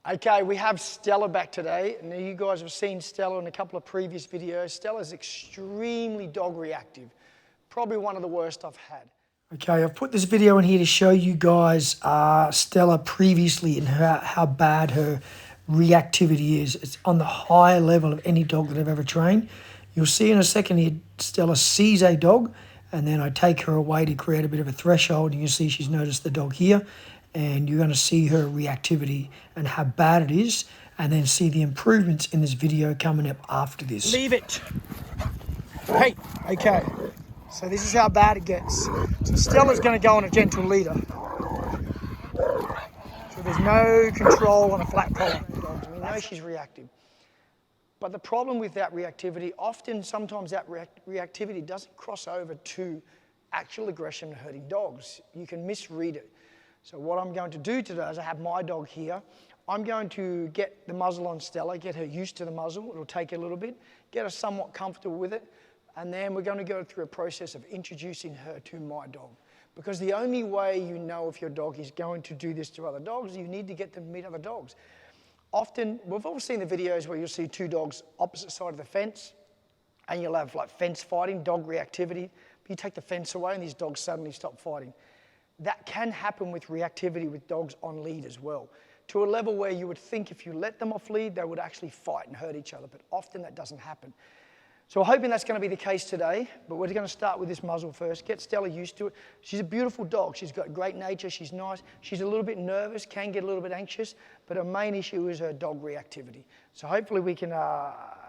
Okay, we have Stella back today. Now you guys have seen Stella in a couple of previous videos. Stella's extremely dog reactive. Probably one of the worst I've had. Okay, I've put this video in here to show you guys Stella previously and how bad her reactivity is. It's on the higher level of any dog that I've ever trained. You'll see in a second here, Stella sees a dog and then I take her away to create a bit of a threshold. And you see she's noticed the dog here. And you're going to see her reactivity and how bad it is, and then see the improvements in this video coming up after this. Leave it. Hey, okay. So this is how bad it gets. So Stella's going to go on a gentle leader. So there's no control on a flat collar. We know she's reactive. But the problem with that reactivity, sometimes that reactivity doesn't cross over to actual aggression and hurting dogs. You can misread it. So what I'm going to do today is I have my dog here. I'm going to get the muzzle on Stella, get her used to the muzzle. It'll take a little bit, get her somewhat comfortable with it. And then we're going to go through a process of introducing her to my dog. Because the only way you know if your dog is going to do this to other dogs, you need to get them to meet other dogs. Often, we've all seen the videos where you'll see two dogs opposite side of the fence, and you'll have like fence fighting, dog reactivity. But you take the fence away and these dogs suddenly stop fighting. That can happen with reactivity with dogs on lead as well, to a level where you would think if you let them off lead, they would actually fight and hurt each other, but often that doesn't happen. So I'm hoping that's going to be the case today, but we're going to start with this muzzle first, get Stella used to it. She's a beautiful dog. She's got great nature. She's nice. She's a little bit nervous, can get a little bit anxious, but her main issue is her dog reactivity. So hopefully we can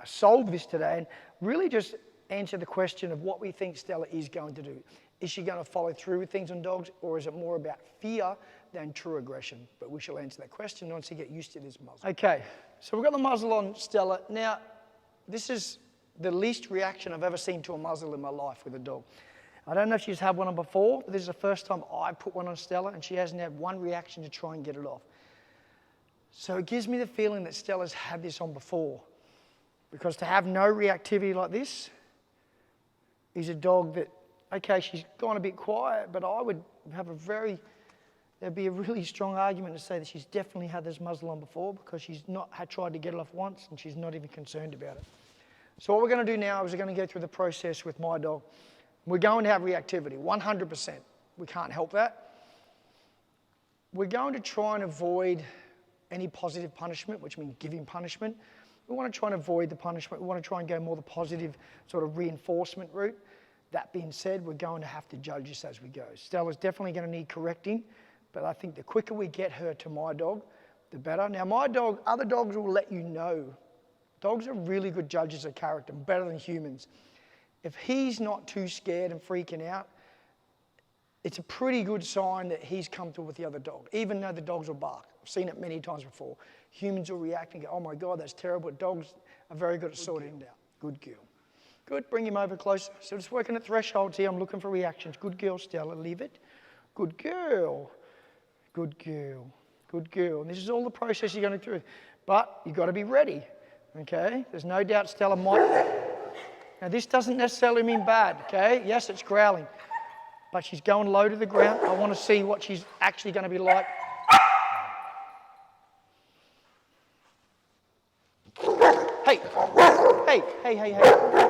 solve this today and really just answer the question of what we think Stella is going to do. Is she going to follow through with things on dogs, or is it more about fear than true aggression? But we shall answer that question once you get used to this muzzle. Okay, so we've got the muzzle on Stella. Now, this is the least reaction I've ever seen to a muzzle in my life with a dog. I don't know if she's had one on before, but this is the first time I put one on Stella, and she hasn't had one reaction to try and get it off. So it gives me the feeling that Stella's had this on before, because to have no reactivity like this is a dog that, okay, she's gone a bit quiet, but I would have there'd be a really strong argument to say that she's definitely had this muzzle on before, because she's not tried to get it off once and she's not even concerned about it. So what we're going to do now is we're going to go through the process with my dog. We're going to have reactivity, 100%. We can't help that. We're going to try and avoid any positive punishment, which means giving punishment. We want to try and avoid the punishment. We want to try and go more the positive sort of reinforcement route. That being said, we're going to have to judge this as we go. Stella's definitely going to need correcting, but I think the quicker we get her to my dog, the better. Now, my dog, other dogs will let you know. Dogs are really good judges of character, better than humans. If he's not too scared and freaking out, it's a pretty good sign that he's comfortable with the other dog, even though the dogs will bark. I've seen it many times before. Humans will react and go, oh my God, that's terrible. Dogs are very good at sorting it out. Good girl. Good, bring him over closer. So just working at thresholds here. I'm looking for reactions. Good girl, Stella, leave it. Good girl. Good girl. Good girl. And this is all the process you're going to go through. But you've got to be ready, okay? There's no doubt Stella might. Now, this doesn't necessarily mean bad, okay? Yes, it's growling. But she's going low to the ground. I want to see what she's actually going to be like. Hey. Hey, hey, hey, hey.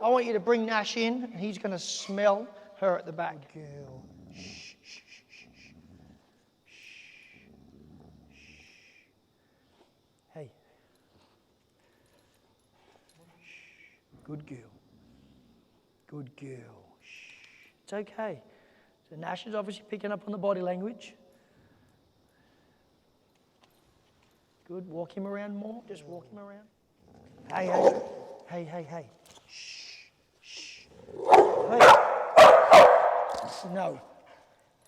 I want you to bring Nash in, and he's going to smell her at the back. Good girl. Shh, shh, shh, shh, shh. Hey. Shh. Good girl. Good girl. Shh. It's okay. So Nash is obviously picking up on the body language. Good. Walk him around more. Just walk him around. Hey, hey. Hey, hey, hey. Shh. Shh. Hey. No.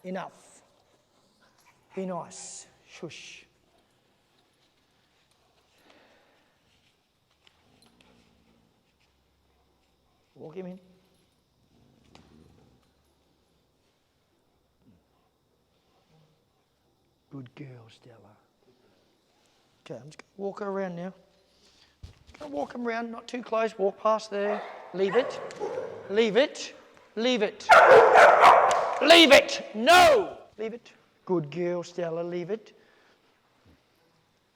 Enough. Be nice. Shush. Walk him in. Good girl, Stella. Okay, I'm just going to walk her around now. Going to walk him around, not too close. Walk past there. Leave it. Leave it. Leave it. Leave it. No. Leave it. Good girl, Stella. Leave it.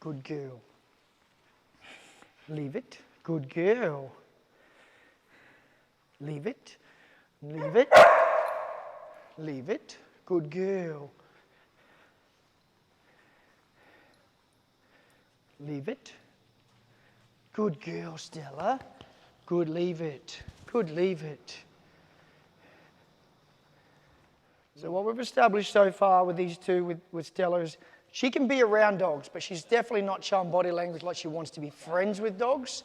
Good girl. Leave it. Good girl. Leave it. Leave it. Leave it. Good girl. Leave it. Good girl, Stella. Good, leave it. Good, leave it. So what we've established so far with these two, with Stella, is she can be around dogs, but she's definitely not showing body language like she wants to be friends with dogs.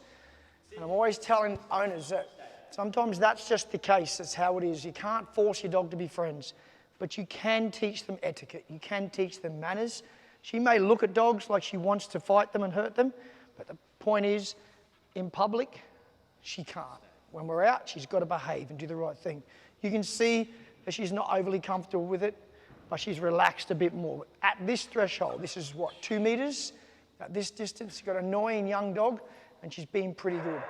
And I'm always telling owners that sometimes that's just the case. That's how it is. You can't force your dog to be friends, but you can teach them etiquette. You can teach them manners. She may look at dogs like she wants to fight them and hurt them, but the point is, in public, she can't. When we're out, she's got to behave and do the right thing. You can see that she's not overly comfortable with it, but she's relaxed a bit more. At this threshold, this is what, 2 meters? At this distance, you've got an annoying young dog, and she's been pretty good.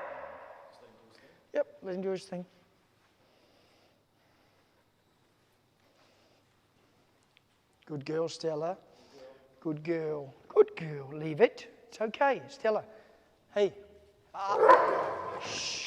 Yep, let him do his thing. Good girl, Stella. Good girl. Good girl. Leave it. It's okay, Stella. Hey. Shh.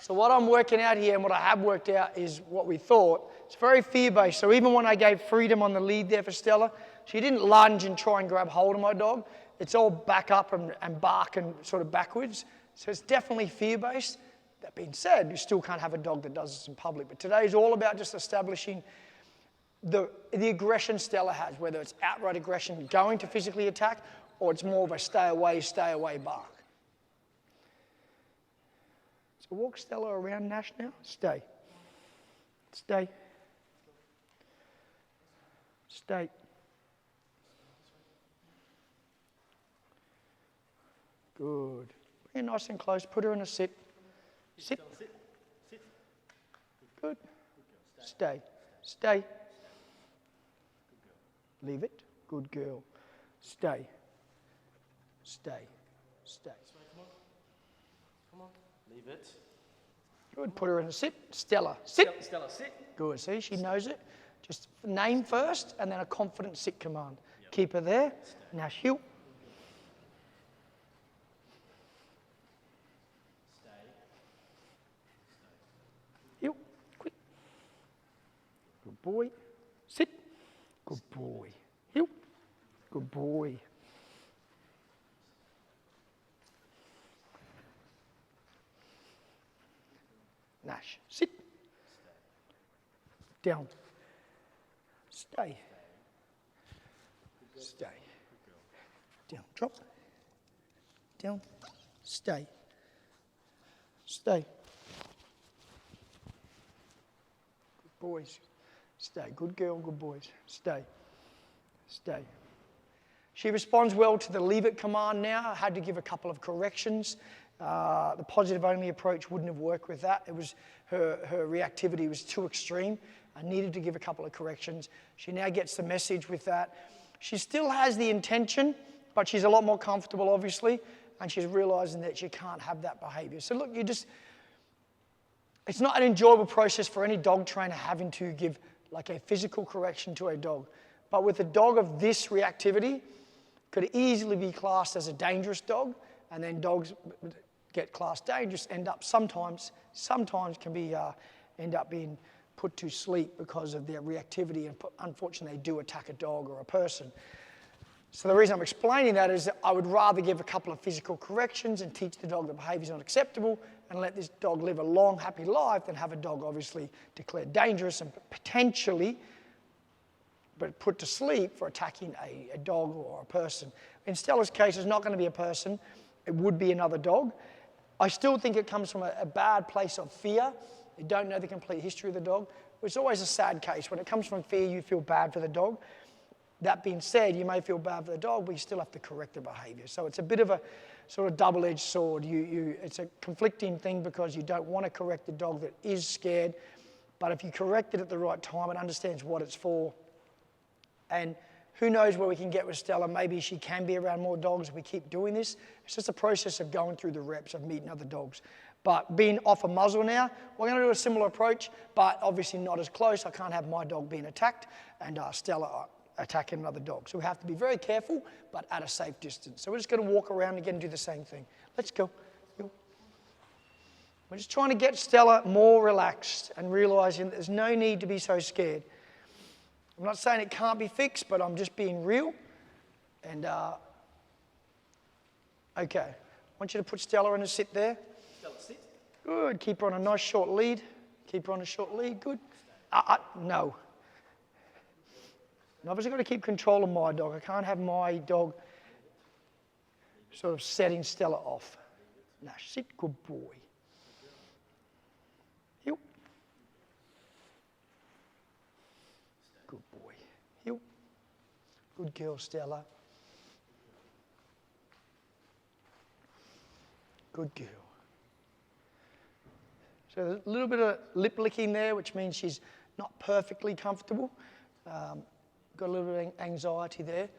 So what I'm working out here and what I have worked out is what we thought. It's very fear-based. So even when I gave freedom on the lead there for Stella, she didn't lunge and try and grab hold of my dog. It's all back up and bark and sort of backwards. So it's definitely fear-based. That being said, you still can't have a dog that does this in public. But today is all about just establishing the aggression Stella has, whether it's outright aggression, going to physically attack, or it's more of a stay away bark. So walk Stella around Nash now. Stay. Stay. Stay. Good. Bring her nice and close. Put her in a sit. Sit. Good. Stay. Stay. Leave it. Good girl. Stay. Stay. Stay. Come on. Leave it. Good. Put her in a sit. Stella. Sit. Stella, sit. Good. See, she knows it. Just name first and then a confident sit command. Yep. Keep her there. Stay. Now heel. Stay. Heel. Quick. Good boy. Sit. Good boy. Heel. Good boy. Nash. Sit. Down. Stay. Stay. Down. Drop. Down. Stay. Stay. Good boys. Stay. Good girl, good boys. Stay. Stay. She responds well to the leave it command now. I had to give a couple of corrections. The positive only approach wouldn't have worked with that. It was her reactivity was too extreme. I needed to give a couple of corrections. She now gets the message with that. She still has the intention, but she's a lot more comfortable, obviously, and she's realizing that she can't have that behavior. So look, it's not an enjoyable process for any dog trainer having to give like a physical correction to a dog. But with a dog of this reactivity, could easily be classed as a dangerous dog, and then dogs get classed dangerous, sometimes can be end up being put to sleep because of their reactivity, and unfortunately they do attack a dog or a person. So the reason I'm explaining that is that I would rather give a couple of physical corrections and teach the dog that behavior is not acceptable and let this dog live a long, happy life than have a dog obviously declared dangerous and potentially but put to sleep for attacking a dog or a person. In Stella's case, it's not going to be a person. It would be another dog. I still think it comes from a bad place of fear. You don't know the complete history of the dog. It's always a sad case. When it comes from fear, you feel bad for the dog. That being said, you may feel bad for the dog, but you still have to correct the behavior. So it's a bit of a sort of double-edged sword. It's a conflicting thing because you don't want to correct the dog that is scared, but if you correct it at the right time, it understands what it's for. And who knows where we can get with Stella. Maybe she can be around more dogs if we keep doing this. It's just a process of going through the reps of meeting other dogs. But being off a muzzle now, we're going to do a similar approach, but obviously not as close. I can't have my dog being attacked and Stella attacking another dog. So we have to be very careful, but at a safe distance. So we're just going to walk around again and do the same thing. Let's go. We're just trying to get Stella more relaxed and realizing that there's no need to be so scared. I'm not saying it can't be fixed, but I'm just being real. And, okay. I want you to put Stella in and sit there. Stella, sit. Good. Keep her on a nice short lead. Keep her on a short lead. Good. No. And obviously, I've got to keep control of my dog. I can't have my dog sort of setting Stella off. Now, sit. Good boy. Heel. Good boy. Heel. Good girl, Stella. Good girl. So there's a little bit of lip licking there, which means she's not perfectly comfortable. Got a little bit of anxiety there.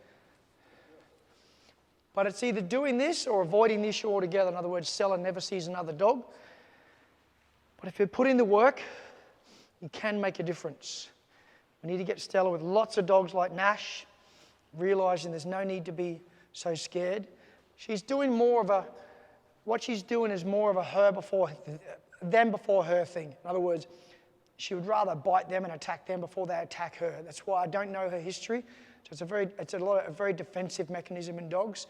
But it's either doing this or avoiding the issue altogether. In other words, Stella never sees another dog. But if you put in the work, you can make a difference. We need to get Stella with lots of dogs like Nash, realizing there's no need to be so scared. She's doing more of a, what she's doing is more of a them before her thing. In other words, she would rather bite them and attack them before they attack her. That's why I don't know her history. So it's a very defensive mechanism in dogs.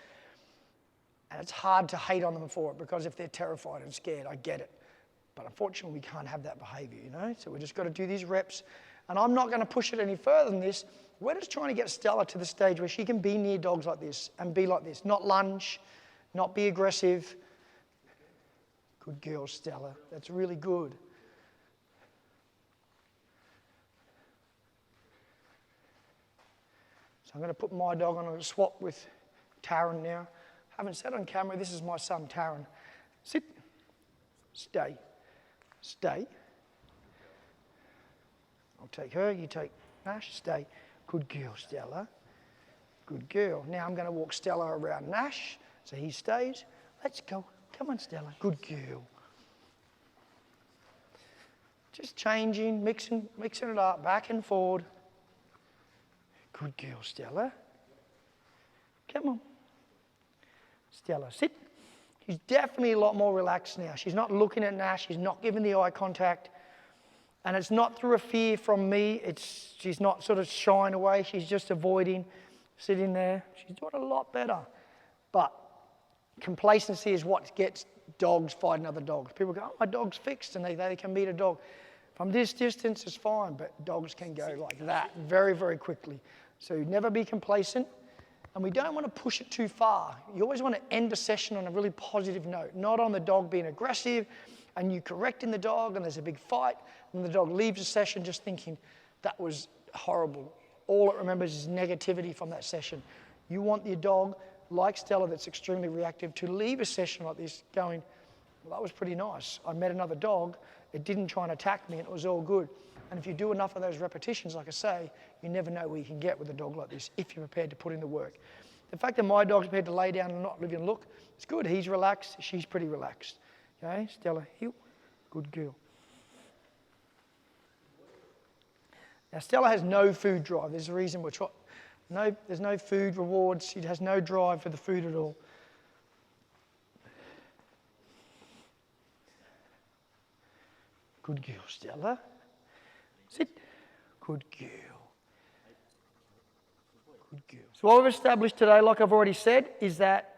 And it's hard to hate on them for it because if they're terrified and scared, I get it. But unfortunately, we can't have that behavior, you know? So we just got to do these reps. And I'm not going to push it any further than this. We're just trying to get Stella to the stage where she can be near dogs like this and be like this. Not lunge, not be aggressive. Good girl, Stella. That's really good. So I'm going to put my dog on a swap with Taran now. I haven't said on camera, this is my son, Taran. Sit. Stay. Stay. I'll take her, you take Nash. Stay. Good girl, Stella. Good girl. Now I'm going to walk Stella around Nash, so he stays. Let's go. Come on, Stella. Good girl. Just changing, mixing it up, back and forward. Good girl, Stella. Come on. Stella, sit. She's definitely a lot more relaxed now. She's not looking at Nash. She's not giving the eye contact. And it's not through a fear from me. She's not sort of shying away. She's just avoiding, sitting there. She's doing a lot better. But complacency is what gets dogs fighting other dogs. People go, oh, my dog's fixed, and they can beat a dog. From this distance, it's fine, but dogs can go like that very, very quickly. So never be complacent. And we don't want to push it too far. You always want to end a session on a really positive note, not on the dog being aggressive and you correcting the dog and there's a big fight and the dog leaves the session just thinking that was horrible. All it remembers is negativity from that session. You want your dog, like Stella, that's extremely reactive, to leave a session like this going, well, that was pretty nice. I met another dog. It didn't try and attack me and it was all good. And if you do enough of those repetitions, like I say, you never know where you can get with a dog like this if you're prepared to put in the work. The fact that my dog's prepared to lay down and not even look, it's good. He's relaxed. She's pretty relaxed. Okay, Stella, heel. Good girl. Now, Stella has no food drive. There's a reason we're trying. There's no food rewards. She has no drive for the food at all. Good girl, Stella. Sit. Good girl. Good girl. So what we've established today, like I've already said, is that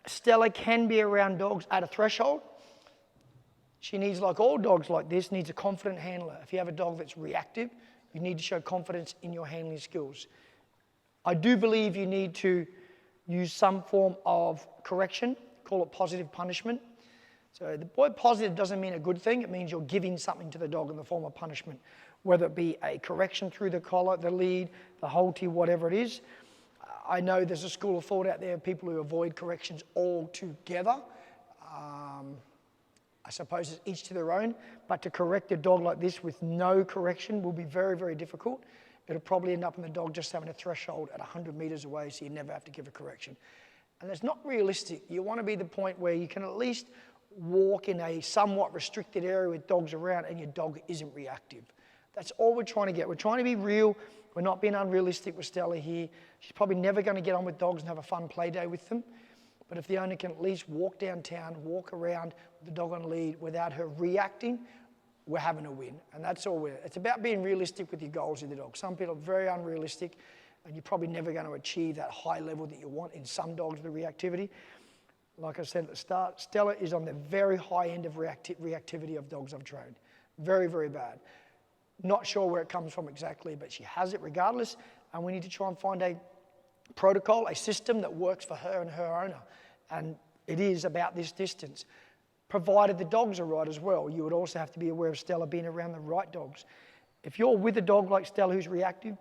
Stella can be around dogs at a threshold. She needs, like all dogs like this, needs a confident handler. If you have a dog that's reactive, you need to show confidence in your handling skills. I do believe you need to use some form of correction, call it positive punishment. So the word positive doesn't mean a good thing. It means you're giving something to the dog in the form of punishment, whether it be a correction through the collar, the lead, the halter, whatever it is. I know there's a school of thought out there of people who avoid corrections altogether. I suppose it's each to their own, but to correct a dog like this with no correction will be very, very difficult. It'll probably end up in the dog just having a threshold at 100 meters away, so you never have to give a correction. And it's not realistic. You want to be the point where you can at least walk in a somewhat restricted area with dogs around and your dog isn't reactive. That's all we're trying to get. We're trying to be real. We're not being unrealistic with Stella here. She's probably never going to get on with dogs and have a fun play day with them. But if the owner can at least walk downtown, walk around with the dog on lead without her reacting, we're having a win. And that's all it's about being realistic with your goals with the dog. Some people are very unrealistic and you're probably never going to achieve that high level that you want in some dogs with reactivity. Like I said at the start, Stella is on the very high end of reactivity of dogs I've trained. Very, very bad. Not sure where it comes from exactly, but she has it regardless. And we need to try and find a protocol, a system that works for her and her owner. And it is about this distance. Provided the dogs are right as well, you would also have to be aware of Stella being around the right dogs. If you're with a dog like Stella who's reactive,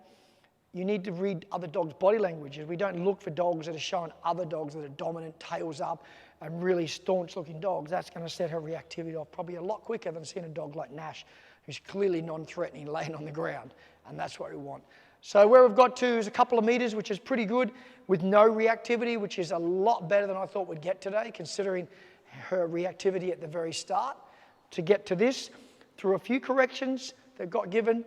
you need to read other dogs' body languages. We don't look for dogs that are showing other dogs that are dominant, tails up, and really staunch-looking dogs. That's going to set her reactivity off probably a lot quicker than seeing a dog like Nash, who's clearly non-threatening, laying on the ground, and that's what we want. So where we've got to is a couple of meters, which is pretty good, with no reactivity, which is a lot better than I thought we'd get today, considering her reactivity at the very start. To get to this, through a few corrections that got given,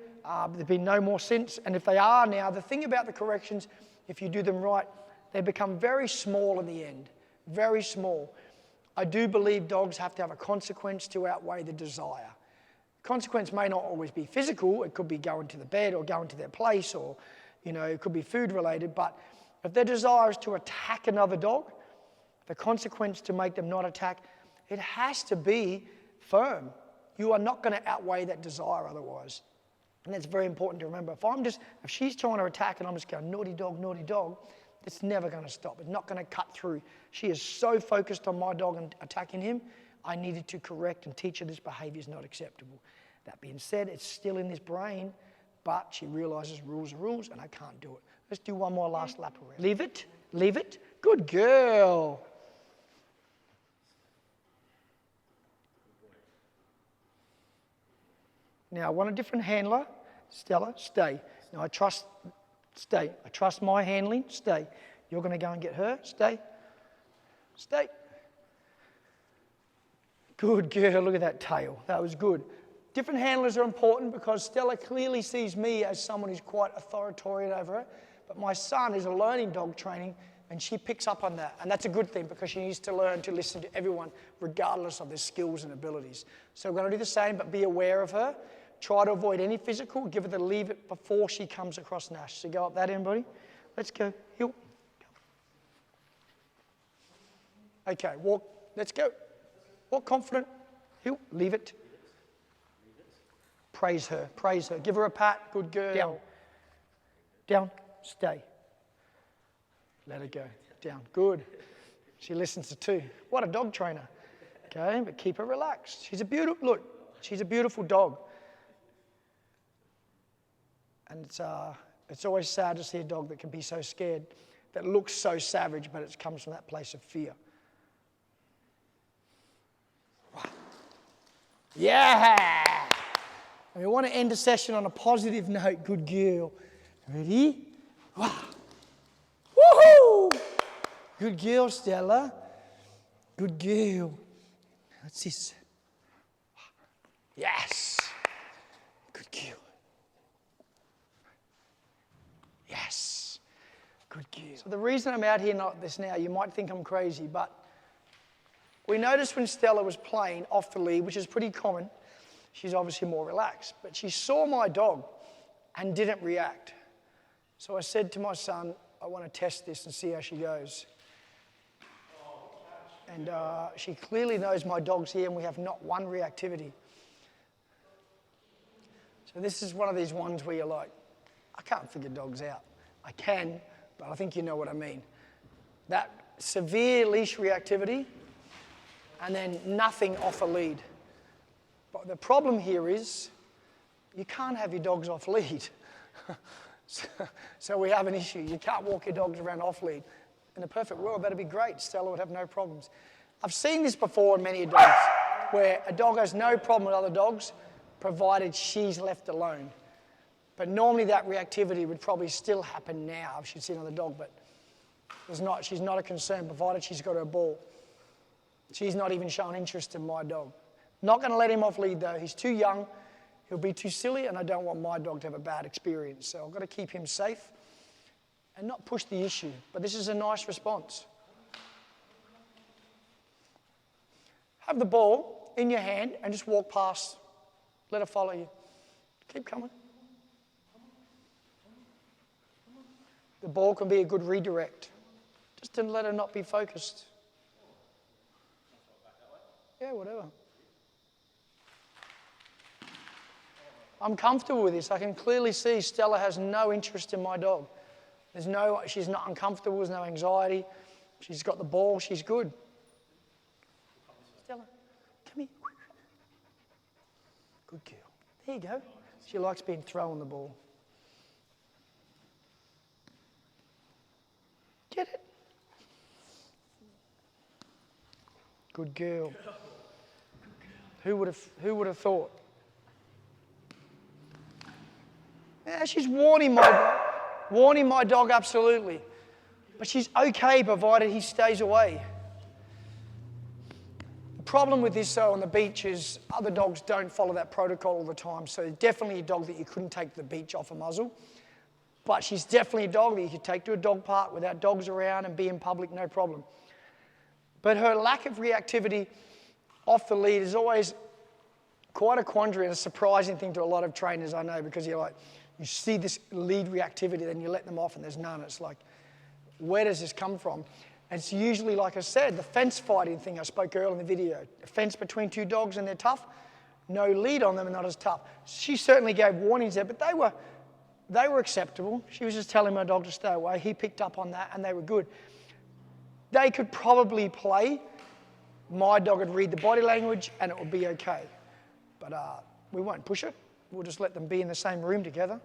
there's been no more since, and if they are now, the thing about the corrections, if you do them right, they become very small in the end, very small. I do believe dogs have to have a consequence to outweigh the desire. Consequence may not always be physical. It could be going to the bed or going to their place, or it could be food related. But if their desire is to attack another dog, the consequence to make them not attack, it has to be firm. You are not going to outweigh that desire otherwise. And that's very important to remember. If she's trying to attack and I'm just going, naughty dog, it's never going to stop. It's not going to cut through. She is so focused on my dog and attacking him, I needed to correct and teach her this behavior is not acceptable. That being said, it's still in this brain, but she realizes rules are rules and I can't do it. Let's do one more last lap around. Leave it. Good girl. Now, I want a different handler. Stella, stay. Now, stay. I trust my handling, stay. You're going to go and get her, stay. Good girl, look at that tail. That was good. Different handlers are important because Stella clearly sees me as someone who's quite authoritarian over her, but my son is a learning dog training and she picks up on that. And that's a good thing because she needs to learn to listen to everyone regardless of their skills and abilities. So we're going to do the same, but be aware of her. Try to avoid any physical. Give her the leave it before she comes across Nash. So go up that end, buddy. Let's go. Heel. Okay, walk. Let's go. Walk confident. Heel. Leave it. Praise her. Give her a pat. Good girl. Down. Stay. Let her go. Down. Good. She listens to two. What a dog trainer. Okay, but keep her relaxed. She's a beautiful dog. And it's always sad to see a dog that can be so scared, that looks so savage, but it comes from that place of fear. Yeah! And we want to end the session on a positive note. Good girl. Ready? Wow. Woohoo! Good girl, Stella. Good girl. What's this? Yes. Good girl. Yes. Good girl. So the reason I'm out here like this now, you might think I'm crazy, but we noticed when Stella was playing off the lead, which is pretty common, she's obviously more relaxed, but she saw my dog and didn't react. So I said to my son, I want to test this and see how she goes. And she clearly knows my dog's here and we have not one reactivity. So this is one of these ones where you're like, I can't figure dogs out. I can, but I think you know what I mean. That severe leash reactivity and then nothing off a lead. But the problem here is you can't have your dogs off lead. So we have an issue. You can't walk your dogs around off lead. In a perfect world, that'd be great. Stella would have no problems. I've seen this before in many dogs, where a dog has no problem with other dogs, provided she's left alone. But normally that reactivity would probably still happen now if she'd seen another dog, but she's not a concern, provided she's got her ball. She's not even showing interest in my dog. Not going to let him off lead though. He's too young. He'll be too silly, and I don't want my dog to have a bad experience. So I've got to keep him safe and not push the issue. But this is a nice response. Have the ball in your hand and just walk past. Let her follow you. Keep coming. The ball can be a good redirect. Just to let her not be focused. Yeah, whatever. I'm comfortable with this. I can clearly see Stella has no interest in my dog. She's not uncomfortable, there's no anxiety. She's got the ball, she's good. Stella, come here. Good girl. There you go. She likes being thrown the ball. Get it. Good girl. Who would have thought? Yeah, she's warning my dog absolutely. But she's okay provided he stays away. The problem with this though on the beach is other dogs don't follow that protocol all the time. So definitely a dog that you couldn't take to the beach off a muzzle. But she's definitely a dog that you could take to a dog park without dogs around and be in public, no problem. But her lack of reactivity off the lead is always quite a quandary and a surprising thing to a lot of trainers I know, because you see this lead reactivity, then you let them off and there's none. It's like, where does this come from? And it's usually, like I said, the fence fighting thing I spoke earlier in the video. A fence between two dogs and they're tough, no lead on them and not as tough. She certainly gave warnings there, but they were acceptable. She was just telling my dog to stay away. He picked up on that and they were good. They could probably play. My dog would read the body language and it would be okay. But we won't push it. We'll just let them be in the same room together.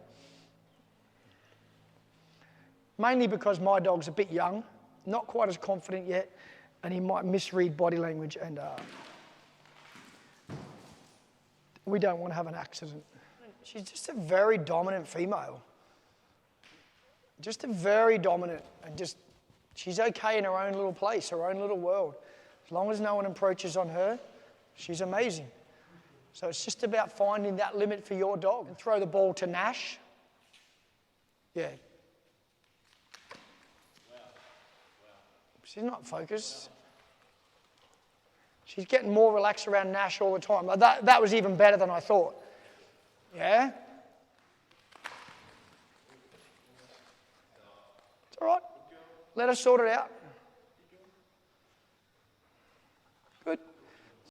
Mainly because my dog's a bit young, not quite as confident yet, and he might misread body language, and we don't want to have an accident. She's just a very dominant female. Just a very dominant, and she's okay in her own little place, her own little world. As long as no one approaches on her, she's amazing. So it's just about finding that limit for your dog. And throw the ball to Nash. Yeah. She's not focused. She's getting more relaxed around Nash all the time. Like that was even better than I thought. Yeah? It's all right. Let her sort it out.